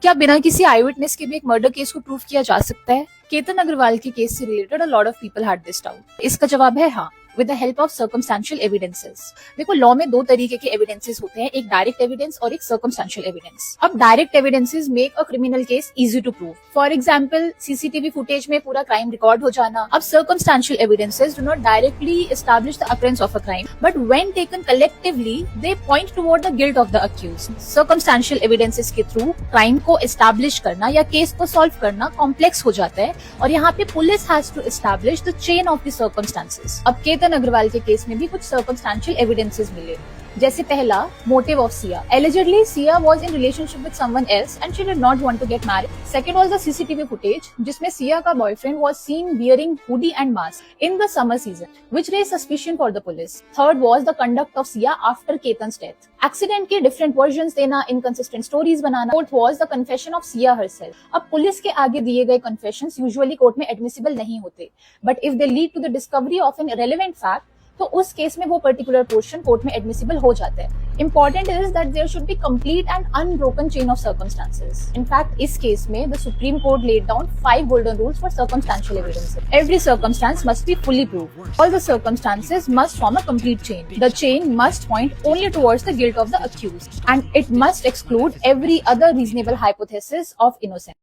क्या बिना किसी आई विटनेस के भी एक मर्डर केस को प्रूव किया जा सकता है? केतन अग्रवाल के केस से related a lot of people had this doubt. इसका जवाब है हाँ, with the help of circumstantial evidences. देखो, लॉ में दो तरीके के एविडेंसेस होते हैं, एक डायरेक्ट एविडेंस और एक सर्कमस्टेंशियल एविडेंस। अब direct evidences make a criminal case easy to prove. For example, CCTV footage में पूरा क्राइम रिकॉर्ड हो जाना। अब circumstantial evidences do not directly establish the occurrence of a crime, but when taken collectively they point toward the guilt of the accused. Circumstantial evidences के through crime को establish करना या case को solve करना complex हो जाता है और यहाँ पे police has to establish the chain of the circumstances. अब केतन अग्रवाल के केस में भी कुछ सर्कमस्टेंशियल एविडेंसेस मिले। जैसे पहला, motive of Siya. Allegedly, Sia was in relationship with someone else and she did not want to get married. Second was the CCTV footage, जिसमें Sia का boyfriend was seen wearing hoodie and mask in the summer season, which raised suspicion for the police. Third was the conduct of Sia after Ketan's death. Accident के different versions देना, inconsistent stories banana. Fourth was the confession of Sia herself. अब police के आगे दिए गए confessions usually court में admissible नहीं होते, but if they lead to the discovery of an irrelevant fact, तो उस केस में वो पर्टिकुलर पोर्शन कोर्ट में एडमिसिबल हो जाता है। Important is that there should be complete and unbroken chain of circumstances. In fact इस केस में the Supreme Court laid down 5 golden rules for circumstantial evidence. Every circumstance must be fully proved. All the circumstances must form a complete chain. The chain must point only towards the guilt of the accused and it must exclude every other reasonable hypothesis of innocence.